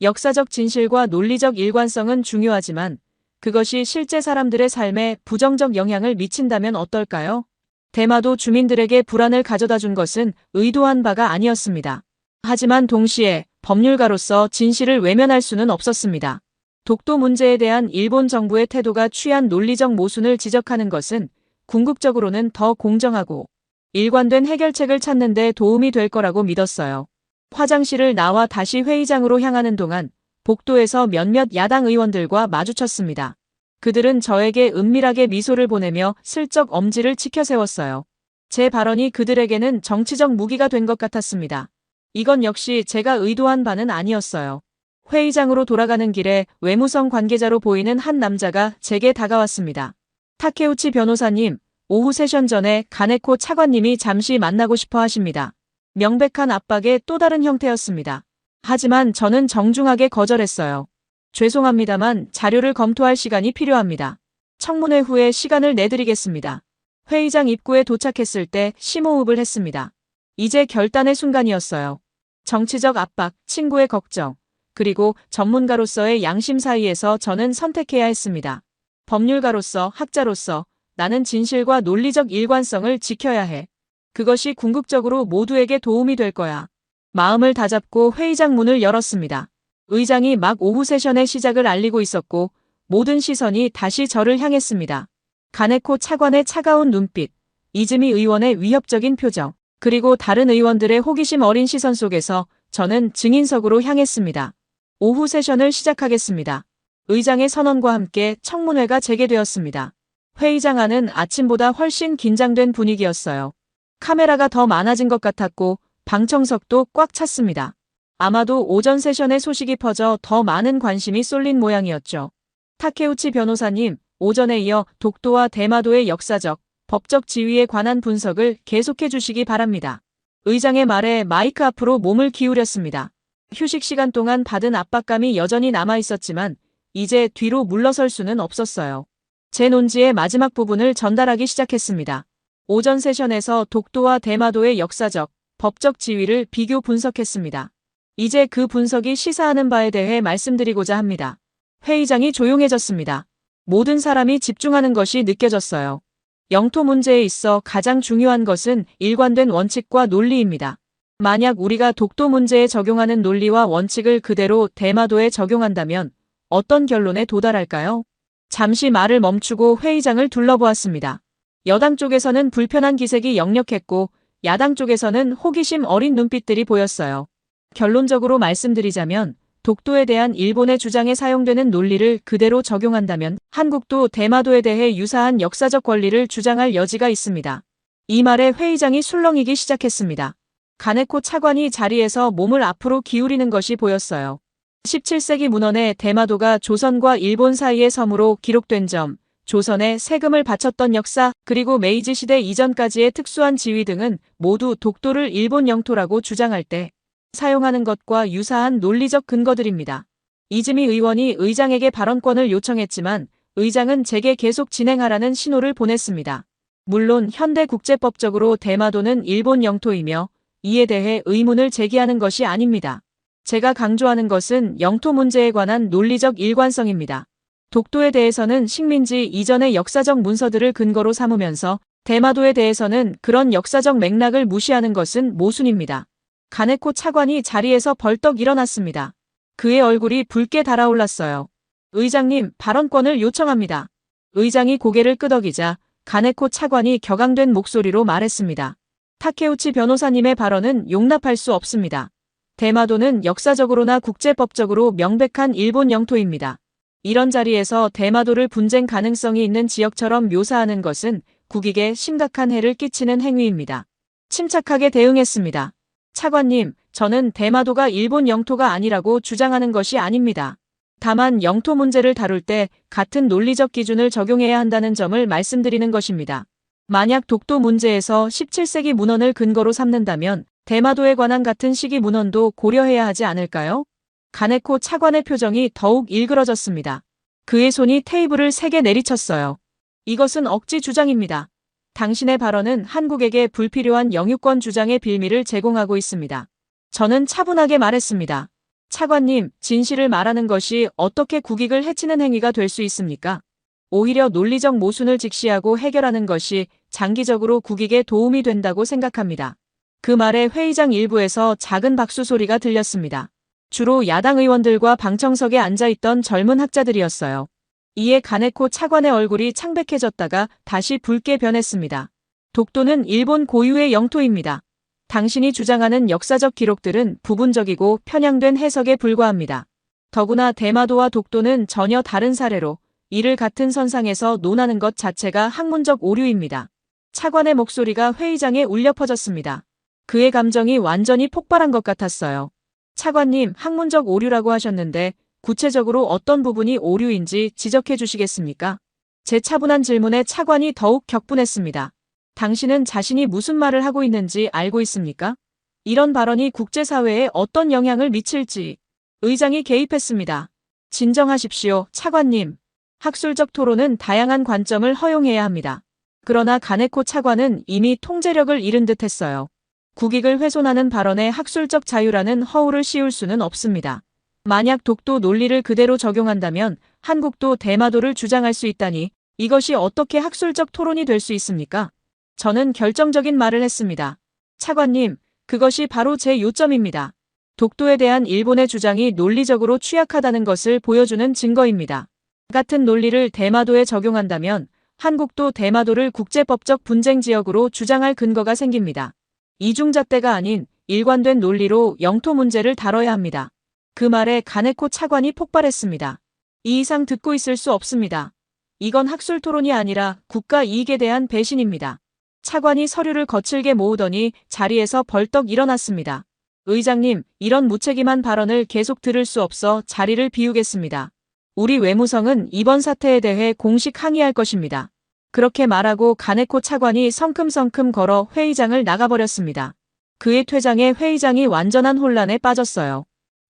역사적 진실과 논리적 일관성은 중요하지만 그것이 실제 사람들의 삶에 부정적 영향을 미친다면 어떨까요? 대마도 주민들에게 불안을 가져다 준 것은 의도한 바가 아니었습니다. 하지만 동시에 법률가로서 진실을 외면할 수는 없었습니다. 독도 문제에 대한 일본 정부의 태도가 취한 논리적 모순을 지적하는 것은 궁극적으로는 더 공정하고 일관된 해결책을 찾는 데 도움이 될 거라고 믿었어요. 화장실을 나와 다시 회의장으로 향하는 동안 복도에서 몇몇 야당 의원들과 마주쳤습니다. 그들은 저에게 은밀하게 미소를 보내며 슬쩍 엄지를 치켜세웠어요. 제 발언이 그들에게는 정치적 무기가 된 것 같았습니다. 이건 역시 제가 의도한 바는 아니었어요. 회의장으로 돌아가는 길에 외무성 관계자로 보이는 한 남자가 제게 다가왔습니다. 타케우치 변호사님, 오후 세션 전에 가네코 차관님이 잠시 만나고 싶어 하십니다. 명백한 압박의 또 다른 형태였습니다. 하지만 저는 정중하게 거절했어요. 죄송합니다만 자료를 검토할 시간이 필요합니다. 청문회 후에 시간을 내드리겠습니다. 회의장 입구에 도착했을 때 심호흡을 했습니다. 이제 결단의 순간이었어요. 정치적 압박, 친구의 걱정, 그리고 전문가로서의 양심 사이에서 저는 선택해야 했습니다. 법률가로서, 학자로서 나는 진실과 논리적 일관성을 지켜야 해. 그것이 궁극적으로 모두에게 도움이 될 거야. 마음을 다잡고 회의장 문을 열었습니다. 의장이 막 오후 세션의 시작을 알리고 있었고 모든 시선이 다시 저를 향했습니다. 가네코 차관의 차가운 눈빛, 이즈미 의원의 위협적인 표정, 그리고 다른 의원들의 호기심 어린 시선 속에서 저는 증인석으로 향했습니다. 오후 세션을 시작하겠습니다. 의장의 선언과 함께 청문회가 재개되었습니다. 회의장 안은 아침보다 훨씬 긴장된 분위기였어요. 카메라가 더 많아진 것 같았고 방청석도 꽉 찼습니다. 아마도 오전 세션의 소식이 퍼져 더 많은 관심이 쏠린 모양이었죠. 타케우치 변호사님, 오전에 이어 독도와 대마도의 역사적, 법적 지위에 관한 분석을 계속해 주시기 바랍니다. 의장의 말에 마이크 앞으로 몸을 기울였습니다. 휴식 시간 동안 받은 압박감이 여전히 남아 있었지만 이제 뒤로 물러설 수는 없었어요. 제 논지의 마지막 부분을 전달하기 시작했습니다. 오전 세션에서 독도와 대마도의 역사적, 법적 지위를 비교 분석했습니다. 이제 그 분석이 시사하는 바에 대해 말씀드리고자 합니다. 회의장이 조용해졌습니다. 모든 사람이 집중하는 것이 느껴졌어요. 영토 문제에 있어 가장 중요한 것은 일관된 원칙과 논리입니다. 만약 우리가 독도 문제에 적용하는 논리와 원칙을 그대로 대마도에 적용한다면 어떤 결론에 도달할까요? 잠시 말을 멈추고 회의장을 둘러보았습니다. 여당 쪽에서는 불편한 기색이 역력했고 야당 쪽에서는 호기심 어린 눈빛들이 보였어요. 결론적으로 말씀드리자면 독도에 대한 일본의 주장에 사용되는 논리를 그대로 적용한다면 한국도 대마도에 대해 유사한 역사적 권리를 주장할 여지가 있습니다. 이 말에 회의장이 술렁이기 시작했습니다. 가네코 차관이 자리에서 몸을 앞으로 기울이는 것이 보였어요. 17세기 문헌에 대마도가 조선과 일본 사이의 섬으로 기록된 점, 조선에 세금을 바쳤던 역사, 그리고 메이지 시대 이전까지의 특수한 지위 등은 모두 독도를 일본 영토라고 주장할 때 사용하는 것과 유사한 논리적 근거들입니다. 이즈미 의원이 의장에게 발언권을 요청했지만 의장은 제게 계속 진행하라는 신호를 보냈습니다. 물론 현대국제법적으로 대마도는 일본 영토이며 이에 대해 의문을 제기하는 것이 아닙니다. 제가 강조하는 것은 영토 문제에 관한 논리적 일관성입니다. 독도에 대해서는 식민지 이전의 역사적 문서들을 근거로 삼으면서 대마도에 대해서는 그런 역사적 맥락을 무시하는 것은 모순입니다. 가네코 차관이 자리에서 벌떡 일어났습니다. 그의 얼굴이 붉게 달아올랐어요. 의장님, 발언권을 요청합니다. 의장이 고개를 끄덕이자 가네코 차관이 격앙된 목소리로 말했습니다. 타케우치 변호사님의 발언은 용납할 수 없습니다. 대마도는 역사적으로나 국제법적으로 명백한 일본 영토입니다. 이런 자리에서 대마도를 분쟁 가능성이 있는 지역처럼 묘사하는 것은 국익에 심각한 해를 끼치는 행위입니다. 침착하게 대응했습니다. 차관님, 저는 대마도가 일본 영토가 아니라고 주장하는 것이 아닙니다. 다만 영토 문제를 다룰 때 같은 논리적 기준을 적용해야 한다는 점을 말씀드리는 것입니다. 만약 독도 문제에서 17세기 문헌을 근거로 삼는다면 대마도에 관한 같은 시기 문헌도 고려해야 하지 않을까요? 가네코 차관의 표정이 더욱 일그러졌습니다. 그의 손이 테이블을 세게 내리쳤어요. 이것은 억지 주장입니다. 당신의 발언은 한국에게 불필요한 영유권 주장의 빌미를 제공하고 있습니다. 저는 차분하게 말했습니다. 차관님, 진실을 말하는 것이 어떻게 국익을 해치는 행위가 될 수 있습니까? 오히려 논리적 모순을 직시하고 해결하는 것이 장기적으로 국익에 도움이 된다고 생각합니다. 그 말에 회의장 일부에서 작은 박수 소리가 들렸습니다. 주로 야당 의원들과 방청석에 앉아있던 젊은 학자들이었어요. 이에 가네코 차관의 얼굴이 창백해졌다가 다시 붉게 변했습니다. 독도는 일본 고유의 영토입니다. 당신이 주장하는 역사적 기록들은 부분적이고 편향된 해석에 불과합니다. 더구나 대마도와 독도는 전혀 다른 사례로 이를 같은 선상에서 논하는 것 자체가 학문적 오류입니다. 차관의 목소리가 회의장에 울려 퍼졌습니다. 그의 감정이 완전히 폭발한 것 같았어요. 차관님, 학문적 오류라고 하셨는데 구체적으로 어떤 부분이 오류인지 지적해 주시겠습니까? 제 차분한 질문에 차관이 더욱 격분했습니다. 당신은 자신이 무슨 말을 하고 있는지 알고 있습니까? 이런 발언이 국제사회에 어떤 영향을 미칠지. 의장이 개입했습니다. 진정하십시오, 차관님. 학술적 토론은 다양한 관점을 허용해야 합니다. 그러나 가네코 차관은 이미 통제력을 잃은 듯 했어요. 국익을 훼손하는 발언에 학술적 자유라는 허울을 씌울 수는 없습니다. 만약 독도 논리를 그대로 적용한다면 한국도 대마도를 주장할 수 있다니 이것이 어떻게 학술적 토론이 될 수 있습니까? 저는 결정적인 말을 했습니다. 차관님, 그것이 바로 제 요점입니다. 독도에 대한 일본의 주장이 논리적으로 취약하다는 것을 보여주는 증거입니다. 같은 논리를 대마도에 적용한다면 한국도 대마도를 국제법적 분쟁 지역으로 주장할 근거가 생깁니다. 이중잣대가 아닌 일관된 논리로 영토 문제를 다뤄야 합니다. 그 말에 가네코 차관이 폭발했습니다. 이 이상 듣고 있을 수 없습니다. 이건 학술 토론이 아니라 국가 이익에 대한 배신입니다. 차관이 서류를 거칠게 모으더니 자리에서 벌떡 일어났습니다. 의장님, 이런 무책임한 발언을 계속 들을 수 없어 자리를 비우겠습니다. 우리 외무성은 이번 사태에 대해 공식 항의할 것입니다. 그렇게 말하고 가네코 차관이 성큼성큼 걸어 회의장을 나가버렸습니다. 그의 퇴장에 회의장이 완전한 혼란에 빠졌어요.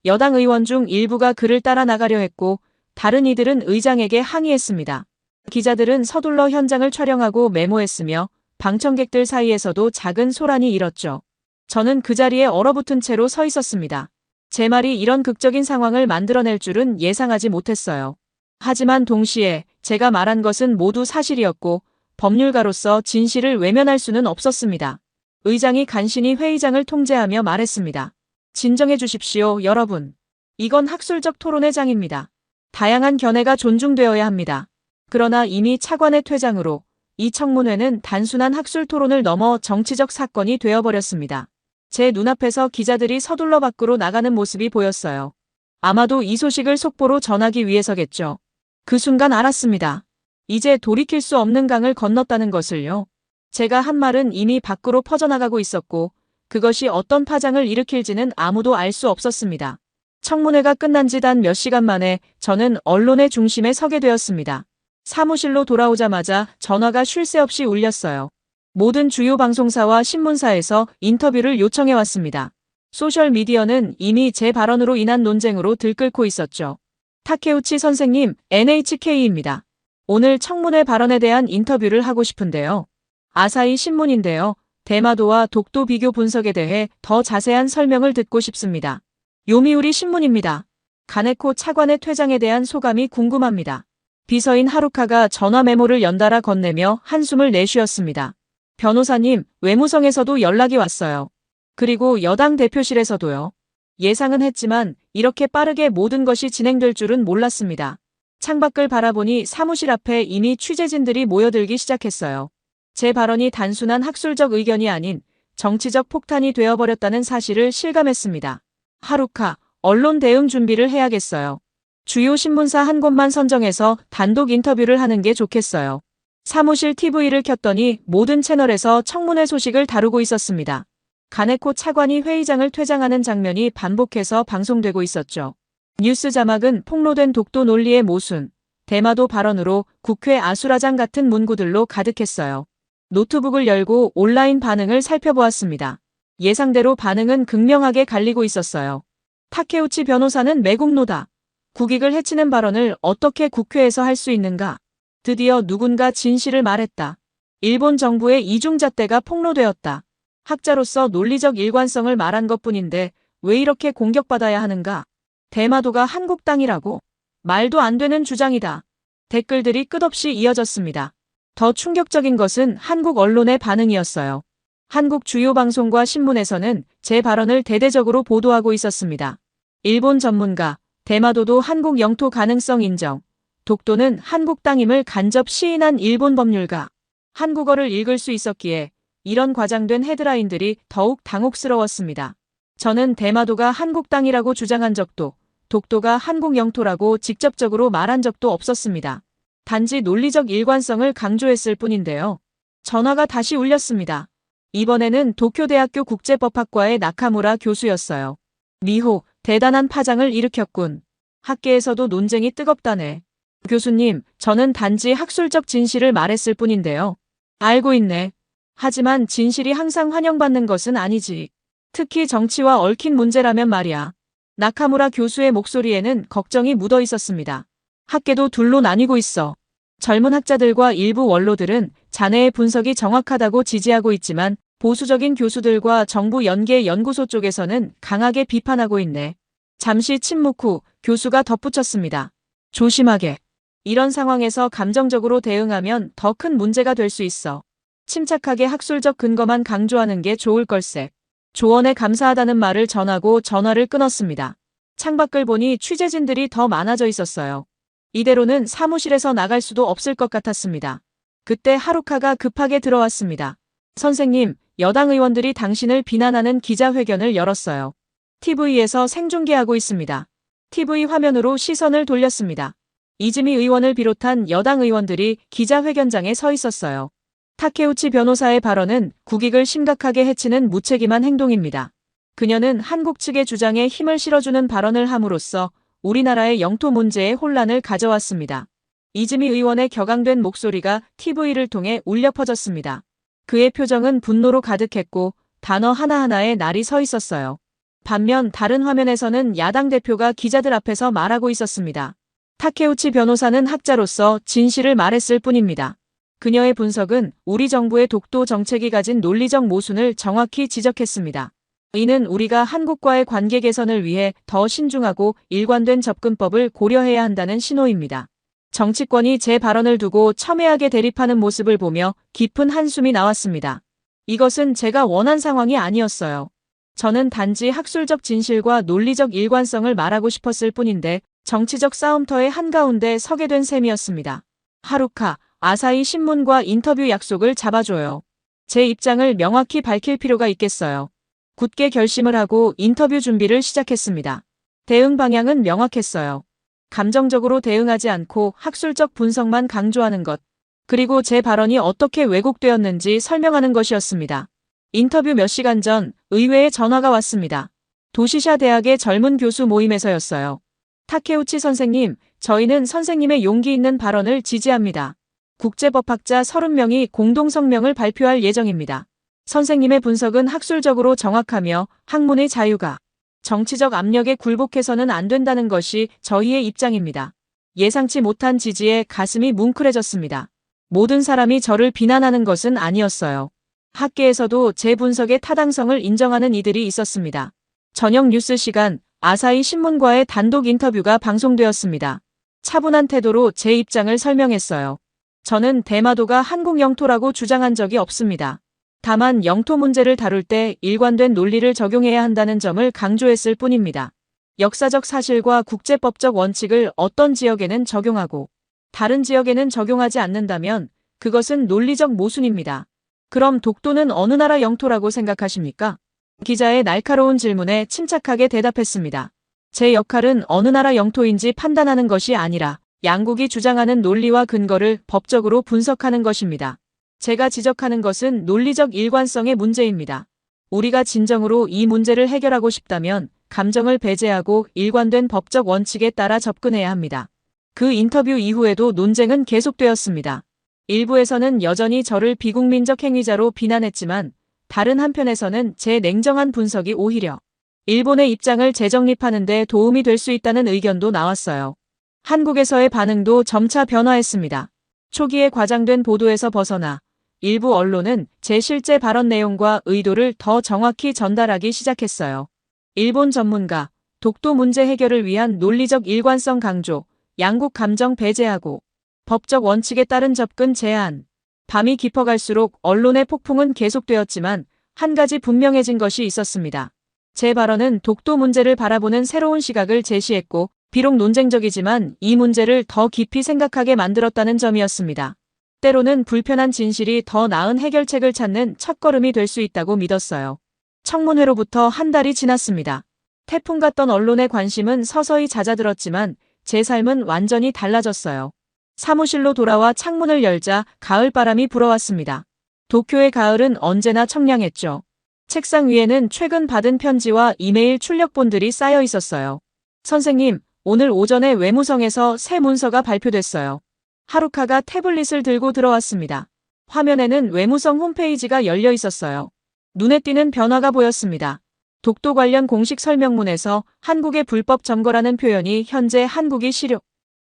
여당 의원 중 일부가 그를 따라 나가려 했고 다른 이들은 의장에게 항의했습니다. 기자들은 서둘러 현장을 촬영하고 메모했으며 방청객들 사이에서도 작은 소란이 일었죠. 저는 그 자리에 얼어붙은 채로 서 있었습니다. 제 말이 이런 극적인 상황을 만들어낼 줄은 예상하지 못했어요. 하지만 동시에 제가 말한 것은 모두 사실이었고 법률가로서 진실을 외면할 수는 없었습니다. 의장이 간신히 회의장을 통제하며 말했습니다. 진정해 주십시오, 여러분. 이건 학술적 토론의 장입니다. 다양한 견해가 존중되어야 합니다. 그러나 이미 차관의 퇴장으로 이 청문회는 단순한 학술 토론을 넘어 정치적 사건이 되어버렸습니다. 제 눈앞에서 기자들이 서둘러 밖으로 나가는 모습이 보였어요. 아마도 이 소식을 속보로 전하기 위해서겠죠. 그 순간 알았습니다. 이제 돌이킬 수 없는 강을 건넜다는 것을요. 제가 한 말은 이미 밖으로 퍼져나가고 있었고 그것이 어떤 파장을 일으킬지는 아무도 알 수 없었습니다. 청문회가 끝난 지 단 몇 시간 만에 저는 언론의 중심에 서게 되었습니다. 사무실로 돌아오자마자 전화가 쉴 새 없이 울렸어요. 모든 주요 방송사와 신문사에서 인터뷰를 요청해 왔습니다. 소셜미디어는 이미 제 발언으로 인한 논쟁으로 들끓고 있었죠. 타케우치 선생님, NHK입니다. 오늘 청문회 발언에 대한 인터뷰를 하고 싶은데요. 아사히 신문인데요. 대마도와 독도 비교 분석에 대해 더 자세한 설명을 듣고 싶습니다. 요미우리 신문입니다. 가네코 차관의 퇴장에 대한 소감이 궁금합니다. 비서인 하루카가 전화 메모를 연달아 건네며 한숨을 내쉬었습니다. 변호사님, 외무성에서도 연락이 왔어요. 그리고 여당 대표실에서도요. 예상은 했지만 이렇게 빠르게 모든 것이 진행될 줄은 몰랐습니다. 창밖을 바라보니 사무실 앞에 이미 취재진들이 모여들기 시작했어요. 제 발언이 단순한 학술적 의견이 아닌 정치적 폭탄이 되어버렸다는 사실을 실감했습니다. 하루카, 언론 대응 준비를 해야겠어요. 주요 신문사 한 곳만 선정해서 단독 인터뷰를 하는 게 좋겠어요. 사무실 TV를 켰더니 모든 채널에서 청문회 소식을 다루고 있었습니다. 가네코 차관이 회의장을 퇴장하는 장면이 반복해서 방송되고 있었죠. 뉴스 자막은 폭로된 독도 논리의 모순, 대마도 발언으로 국회 아수라장 같은 문구들로 가득했어요. 노트북을 열고 온라인 반응을 살펴보았습니다. 예상대로 반응은 극명하게 갈리고 있었어요. 타케우치 변호사는 매국노다. 국익을 해치는 발언을 어떻게 국회에서 할 수 있는가? 드디어 누군가 진실을 말했다. 일본 정부의 이중잣대가 폭로되었다. 학자로서 논리적 일관성을 말한 것뿐인데 왜 이렇게 공격받아야 하는가? 대마도가 한국 땅이라고? 말도 안 되는 주장이다. 댓글들이 끝없이 이어졌습니다. 더 충격적인 것은 한국 언론의 반응이었어요. 한국 주요 방송과 신문에서는 제 발언을 대대적으로 보도하고 있었습니다. 일본 전문가, 대마도도 한국 영토 가능성 인정, 독도는 한국 땅임을 간접 시인한 일본 법률가, 한국어를 읽을 수 있었기에 이런 과장된 헤드라인들이 더욱 당혹스러웠습니다. 저는 대마도가 한국 땅이라고 주장한 적도, 독도가 한국 영토라고 직접적으로 말한 적도 없었습니다. 단지 논리적 일관성을 강조했을 뿐인데요. 전화가 다시 울렸습니다. 이번에는 도쿄대학교 국제법학과의 나카무라 교수였어요. 미호, 대단한 파장을 일으켰군. 학계에서도 논쟁이 뜨겁다네. 교수님, 저는 단지 학술적 진실을 말했을 뿐인데요. 알고 있네. 하지만 진실이 항상 환영받는 것은 아니지. 특히 정치와 얽힌 문제라면 말이야. 나카무라 교수의 목소리에는 걱정이 묻어 있었습니다. 학계도 둘로 나뉘고 있어. 젊은 학자들과 일부 원로들은 자네의 분석이 정확하다고 지지하고 있지만 보수적인 교수들과 정부 연계 연구소 쪽에서는 강하게 비판하고 있네. 잠시 침묵 후 교수가 덧붙였습니다. 조심하게. 이런 상황에서 감정적으로 대응하면 더 큰 문제가 될 수 있어. 침착하게 학술적 근거만 강조하는 게 좋을 걸세. 조언에 감사하다는 말을 전하고 전화를 끊었습니다. 창밖을 보니 취재진들이 더 많아져 있었어요. 이대로는 사무실에서 나갈 수도 없을 것 같았습니다. 그때 하루카가 급하게 들어왔습니다. 선생님, 여당 의원들이 당신을 비난하는 기자회견을 열었어요. TV에서 생중계하고 있습니다. TV 화면으로 시선을 돌렸습니다. 이즈미 의원을 비롯한 여당 의원들이 기자회견장에 서 있었어요. 타케우치 변호사의 발언은 국익을 심각하게 해치는 무책임한 행동입니다. 그녀는 한국 측의 주장에 힘을 실어주는 발언을 함으로써 우리나라의 영토 문제에 혼란을 가져왔습니다. 이즈미 의원의 격앙된 목소리가 TV를 통해 울려 퍼졌습니다. 그의 표정은 분노로 가득했고 단어 하나하나에 날이 서 있었어요. 반면 다른 화면에서는 야당 대표가 기자들 앞에서 말하고 있었습니다. 타케우치 변호사는 학자로서 진실을 말했을 뿐입니다. 그녀의 분석은 우리 정부의 독도 정책이 가진 논리적 모순을 정확히 지적했습니다. 이는 우리가 한국과의 관계 개선을 위해 더 신중하고 일관된 접근법을 고려해야 한다는 신호입니다. 정치권이 제 발언을 두고 첨예하게 대립하는 모습을 보며 깊은 한숨이 나왔습니다. 이것은 제가 원한 상황이 아니었어요. 저는 단지 학술적 진실과 논리적 일관성을 말하고 싶었을 뿐인데 정치적 싸움터의 한가운데 서게 된 셈이었습니다. 하루카, 아사히 신문과 인터뷰 약속을 잡아줘요. 제 입장을 명확히 밝힐 필요가 있겠어요. 굳게 결심을 하고 인터뷰 준비를 시작했습니다. 대응 방향은 명확했어요. 감정적으로 대응하지 않고 학술적 분석만 강조하는 것, 그리고 제 발언이 어떻게 왜곡되었는지 설명하는 것이었습니다. 인터뷰 몇 시간 전 의회에 전화가 왔습니다. 도시샤 대학의 젊은 교수 모임에서였어요. 타케우치 선생님, 저희는 선생님의 용기 있는 발언을 지지합니다. 국제법학자 30명이 공동성명을 발표할 예정입니다. 선생님의 분석은 학술적으로 정확하며 학문의 자유가 정치적 압력에 굴복해서는 안 된다는 것이 저희의 입장입니다. 예상치 못한 지지에 가슴이 뭉클해졌습니다. 모든 사람이 저를 비난하는 것은 아니었어요. 학계에서도 제 분석의 타당성을 인정하는 이들이 있었습니다. 저녁 뉴스 시간, 아사히 신문과의 단독 인터뷰가 방송되었습니다. 차분한 태도로 제 입장을 설명했어요. 저는 대마도가 한국 영토라고 주장한 적이 없습니다. 다만 영토 문제를 다룰 때 일관된 논리를 적용해야 한다는 점을 강조했을 뿐입니다. 역사적 사실과 국제법적 원칙을 어떤 지역에는 적용하고 다른 지역에는 적용하지 않는다면 그것은 논리적 모순입니다. 그럼 독도는 어느 나라 영토라고 생각하십니까? 기자의 날카로운 질문에 침착하게 대답했습니다. 제 역할은 어느 나라 영토인지 판단하는 것이 아니라 양국이 주장하는 논리와 근거를 법적으로 분석하는 것입니다. 제가 지적하는 것은 논리적 일관성의 문제입니다. 우리가 진정으로 이 문제를 해결하고 싶다면 감정을 배제하고 일관된 법적 원칙에 따라 접근해야 합니다. 그 인터뷰 이후에도 논쟁은 계속되었습니다. 일부에서는 여전히 저를 비국민적 행위자로 비난했지만 다른 한편에서는 제 냉정한 분석이 오히려 일본의 입장을 재정립하는 데 도움이 될 수 있다는 의견도 나왔어요. 한국에서의 반응도 점차 변화했습니다. 초기에 과장된 보도에서 벗어나 일부 언론은 제 실제 발언 내용과 의도를 더 정확히 전달하기 시작했어요. 일본 전문가, 독도 문제 해결을 위한 논리적 일관성 강조, 양국 감정 배제하고 법적 원칙에 따른 접근 제한. 밤이 깊어갈수록 언론의 폭풍은 계속되었지만 한 가지 분명해진 것이 있었습니다. 제 발언은 독도 문제를 바라보는 새로운 시각을 제시했고 비록 논쟁적이지만 이 문제를 더 깊이 생각하게 만들었다는 점이었습니다. 때로는 불편한 진실이 더 나은 해결책을 찾는 첫걸음이 될 수 있다고 믿었어요. 청문회로부터 한 달이 지났습니다. 태풍 같던 언론의 관심은 서서히 잦아들었지만 제 삶은 완전히 달라졌어요. 사무실로 돌아와 창문을 열자 가을바람이 불어왔습니다. 도쿄의 가을은 언제나 청량했죠. 책상 위에는 최근 받은 편지와 이메일 출력본들이 쌓여 있었어요. 선생님, 오늘 오전에 외무성에서 새 문서가 발표됐어요. 하루카가 태블릿을 들고 들어왔습니다. 화면에는 외무성 홈페이지가 열려 있었어요. 눈에 띄는 변화가 보였습니다. 독도 관련 공식 설명문에서 한국의 불법 점거라는 표현이 현재 한국이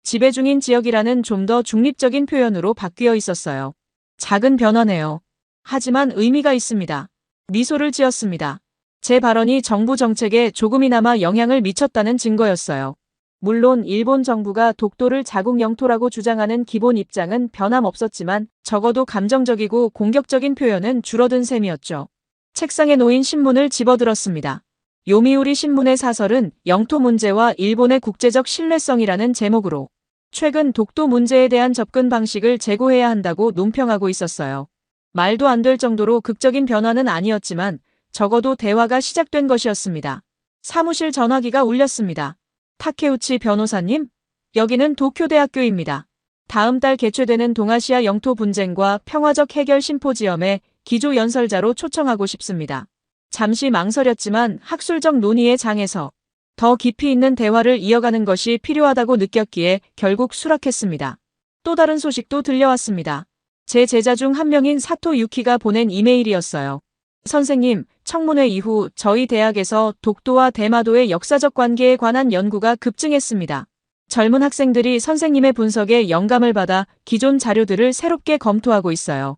지배 중인 지역이라는 좀 더 중립적인 표현으로 바뀌어 있었어요. 작은 변화네요. 하지만 의미가 있습니다. 미소를 지었습니다. 제 발언이 정부 정책에 조금이나마 영향을 미쳤다는 증거였어요. 물론 일본 정부가 독도를 자국 영토라고 주장하는 기본 입장은 변함없었지만 적어도 감정적이고 공격적인 표현은 줄어든 셈이었죠. 책상에 놓인 신문을 집어들었습니다. 요미우리 신문의 사설은 영토 문제와 일본의 국제적 신뢰성이라는 제목으로 최근 독도 문제에 대한 접근 방식을 재고해야 한다고 논평하고 있었어요. 말도 안 될 정도로 극적인 변화는 아니었지만 적어도 대화가 시작된 것이었습니다. 사무실 전화기가 울렸습니다. 타케우치 변호사님, 여기는 도쿄대학교입니다. 다음 달 개최되는 동아시아 영토 분쟁과 평화적 해결 심포지엄에 기조 연설자로 초청하고 싶습니다. 잠시 망설였지만 학술적 논의의 장에서 더 깊이 있는 대화를 이어가는 것이 필요하다고 느꼈기에 결국 수락했습니다. 또 다른 소식도 들려왔습니다. 제 제자 중 한 명인 사토 유키가 보낸 이메일이었어요. 선생님, 청문회 이후 저희 대학에서 독도와 대마도의 역사적 관계에 관한 연구가 급증했습니다. 젊은 학생들이 선생님의 분석에 영감을 받아 기존 자료들을 새롭게 검토하고 있어요.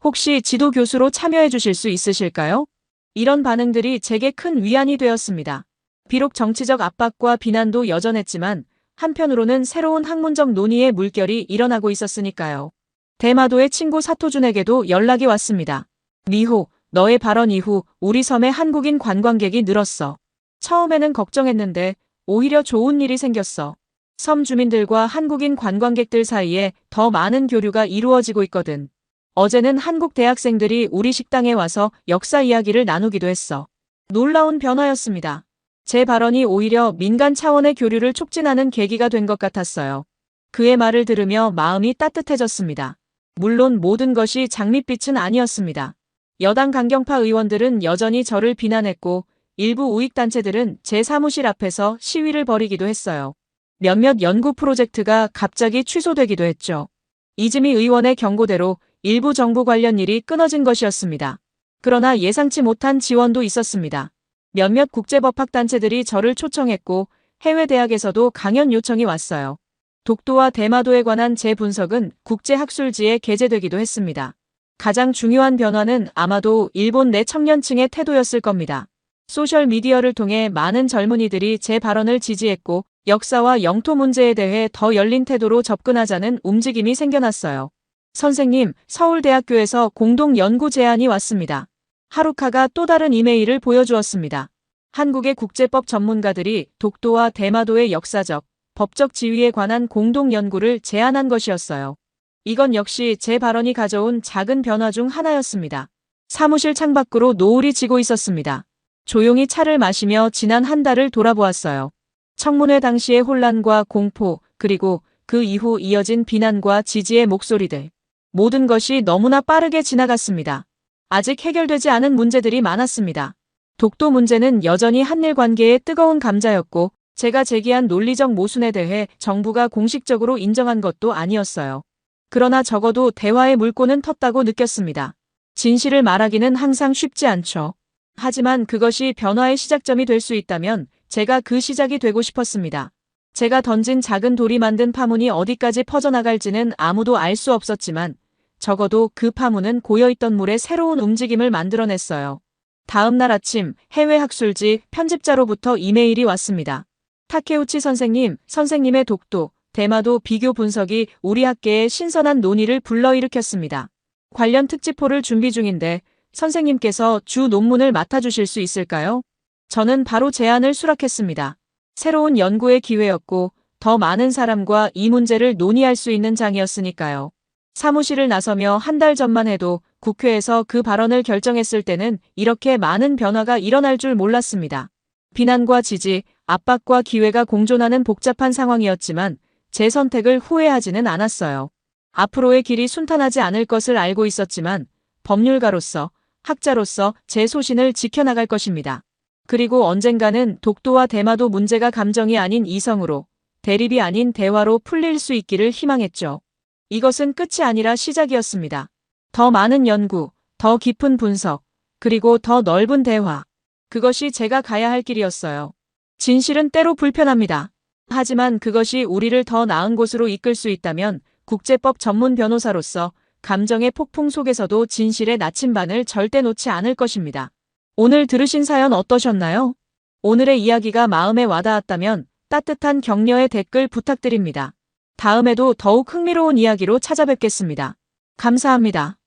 혹시 지도 교수로 참여해 주실 수 있으실까요? 이런 반응들이 제게 큰 위안이 되었습니다. 비록 정치적 압박과 비난도 여전했지만 한편으로는 새로운 학문적 논의의 물결이 일어나고 있었으니까요. 대마도의 친구 사토준에게도 연락이 왔습니다. 미호, 너의 발언 이후 우리 섬에 한국인 관광객이 늘었어. 처음에는 걱정했는데 오히려 좋은 일이 생겼어. 섬 주민들과 한국인 관광객들 사이에 더 많은 교류가 이루어지고 있거든. 어제는 한국 대학생들이 우리 식당에 와서 역사 이야기를 나누기도 했어. 놀라운 변화였습니다. 제 발언이 오히려 민간 차원의 교류를 촉진하는 계기가 된 것 같았어요. 그의 말을 들으며 마음이 따뜻해졌습니다. 물론 모든 것이 장밋빛은 아니었습니다. 여당 강경파 의원들은 여전히 저를 비난했고 일부 우익단체들은 제 사무실 앞에서 시위를 벌이기도 했어요. 몇몇 연구 프로젝트가 갑자기 취소되기도 했죠. 이즈미 의원의 경고대로 일부 정부 관련 일이 끊어진 것이었습니다. 그러나 예상치 못한 지원도 있었습니다. 몇몇 국제법학단체들이 저를 초청했고 해외 대학에서도 강연 요청이 왔어요. 독도와 대마도에 관한 제 분석은 국제학술지에 게재되기도 했습니다. 가장 중요한 변화는 아마도 일본 내 청년층의 태도였을 겁니다. 소셜미디어를 통해 많은 젊은이들이 제 발언을 지지했고 역사와 영토 문제에 대해 더 열린 태도로 접근하자는 움직임이 생겨났어요. 선생님, 서울대학교에서 공동 연구 제안이 왔습니다. 하루카가 또 다른 이메일을 보여주었습니다. 한국의 국제법 전문가들이 독도와 대마도의 역사적, 법적 지위에 관한 공동 연구를 제안한 것이었어요. 이건 역시 제 발언이 가져온 작은 변화 중 하나였습니다. 사무실 창밖으로 노을이 지고 있었습니다. 조용히 차를 마시며 지난 한 달을 돌아보았어요. 청문회 당시의 혼란과 공포, 그리고 그 이후 이어진 비난과 지지의 목소리들. 모든 것이 너무나 빠르게 지나갔습니다. 아직 해결되지 않은 문제들이 많았습니다. 독도 문제는 여전히 한일 관계의 뜨거운 감자였고 제가 제기한 논리적 모순에 대해 정부가 공식적으로 인정한 것도 아니었어요. 그러나 적어도 대화의 물꼬는 텄다고 느꼈습니다. 진실을 말하기는 항상 쉽지 않죠. 하지만 그것이 변화의 시작점이 될 수 있다면 제가 그 시작이 되고 싶었습니다. 제가 던진 작은 돌이 만든 파문이 어디까지 퍼져나갈지는 아무도 알 수 없었지만 적어도 그 파문은 고여있던 물에 새로운 움직임을 만들어냈어요. 다음 날 아침 해외 학술지 편집자로부터 이메일이 왔습니다. 타케우치 선생님, 선생님의 독도, 대마도 비교 분석이 우리 학계에 신선한 논의를 불러일으켰습니다. 관련 특집호를 준비 중인데 선생님께서 주 논문을 맡아주실 수 있을까요? 저는 바로 제안을 수락했습니다. 새로운 연구의 기회였고 더 많은 사람과 이 문제를 논의할 수 있는 장이었으니까요. 사무실을 나서며 한 달 전만 해도 국회에서 그 발언을 결정했을 때는 이렇게 많은 변화가 일어날 줄 몰랐습니다. 비난과 지지, 압박과 기회가 공존하는 복잡한 상황이었지만 제 선택을 후회하지는 않았어요. 앞으로의 길이 순탄하지 않을 것을 알고 있었지만 법률가로서, 학자로서 제 소신을 지켜나갈 것입니다. 그리고 언젠가는 독도와 대마도 문제가 감정이 아닌 이성으로, 대립이 아닌 대화로 풀릴 수 있기를 희망했죠. 이것은 끝이 아니라 시작이었습니다. 더 많은 연구, 더 깊은 분석, 그리고 더 넓은 대화. 그것이 제가 가야 할 길이었어요. 진실은 때로 불편합니다. 하지만 그것이 우리를 더 나은 곳으로 이끌 수 있다면 국제법 전문 변호사로서 감정의 폭풍 속에서도 진실의 나침반을 절대 놓지 않을 것입니다. 오늘 들으신 사연 어떠셨나요? 오늘의 이야기가 마음에 와닿았다면 따뜻한 격려의 댓글 부탁드립니다. 다음에도 더욱 흥미로운 이야기로 찾아뵙겠습니다. 감사합니다.